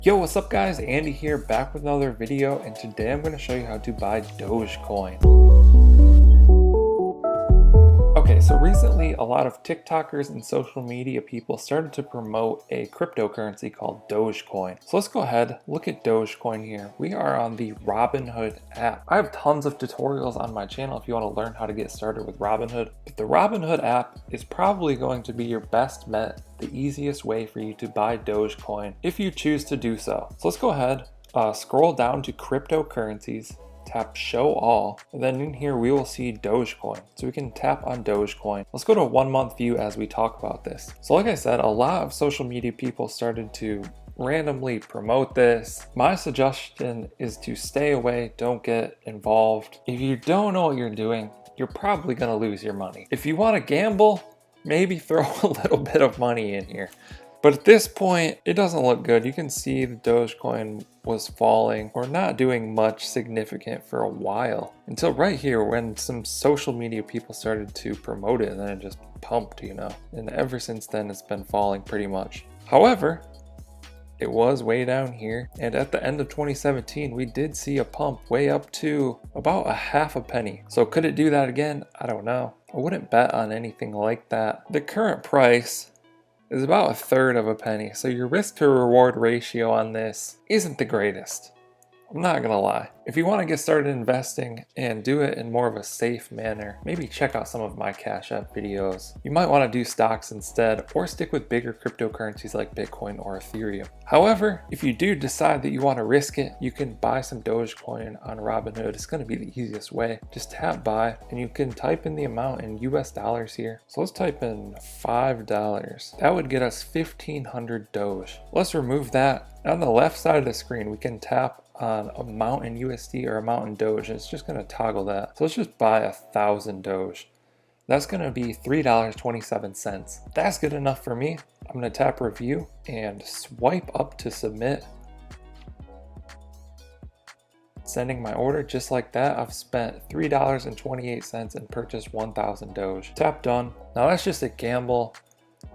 Yo, what's up guys? Andy here, back with another video, and today I'm going to show you how to buy Dogecoin. Okay, so recently a lot of TikTokers and social media people started to promote a cryptocurrency called Dogecoin. So let's go ahead, look at Dogecoin here. We are on the Robinhood app. I have tons of tutorials on my channel if you want to learn how to get started with Robinhood. But the Robinhood app is probably going to be your best bet, the easiest way for you to buy Dogecoin if you choose to do so. So let's go ahead, scroll down to cryptocurrencies. Tap show all, and then in here we will see Dogecoin. So we can tap on Dogecoin. Let's go to 1 month view as we talk about this. So like I said, a lot of social media people started to randomly promote this. My suggestion is to stay away, don't get involved. If you don't know what you're doing, you're probably gonna lose your money. If you want to gamble, maybe throw a little bit of money in here. But at this point, it doesn't look good. You can see the Dogecoin was falling or not doing much significant for a while until right here when some social media people started to promote it, and then it just pumped, you know. And ever since then, it's been falling pretty much. However, it was way down here, and at the end of 2017, we did see a pump way up to about a half a penny. So could it do that again? I don't know. I wouldn't bet on anything like that. The current price is about a third of a penny, so your risk to reward ratio on this isn't the greatest. I'm not gonna lie. If you want to get started investing and do it in more of a safe manner, maybe check out some of my Cash App videos. You might want to do stocks instead, or stick with bigger cryptocurrencies like Bitcoin or Ethereum. However, if you do decide that you want to risk it, you can buy some Dogecoin on Robinhood. It's going to be the easiest way. Just tap buy, and you can type in the amount in US dollars here. So let's type in $5. That would get us 1,500 Doge. Let's remove that. On the left side of the screen, we can tap on amount in USD or amount in Doge. It's just going to toggle that. So let's just buy 1,000 Doge. That's going to be $3.27. That's good enough for me. I'm going to tap review and swipe up to submit. Sending my order just like that. I've spent $3.28 and purchased 1,000 Doge. Tap done. Now that's just a gamble.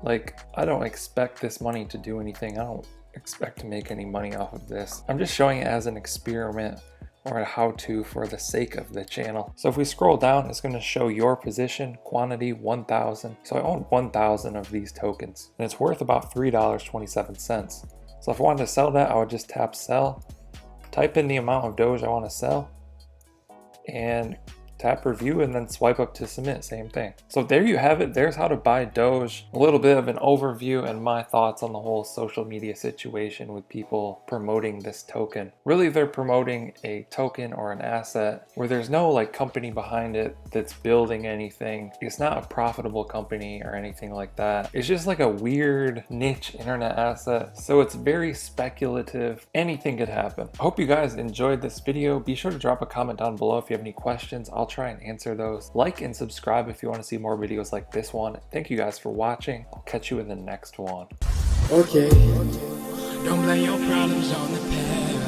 Like, I don't expect this money to do anything. I don't expect to make any money off of this. I'm just showing it as an experiment or a how-to for the sake of the channel. So if we scroll down, it's going to show your position, quantity 1,000. So I own 1,000 of these tokens, and it's worth about $3.27. So if I wanted to sell that, I would just tap sell, type in the amount of Doge I want to sell, and tap review, and then swipe up to submit. Same thing. So there you have it. There's how to buy Doge. A little bit of an overview and my thoughts on the whole social media situation with people promoting this token. Really, they're promoting a token or an asset where there's no like company behind it that's building anything. It's not a profitable company or anything like that. It's just like a weird niche internet asset. So it's very speculative. Anything could happen. I hope you guys enjoyed this video. Be sure to drop a comment down below if you have any questions. I'll try and answer those. Like and subscribe if you want to see more videos like this one. Thank you guys for watching. I'll catch you in the next one. Okay. Don't blame your problems on the past.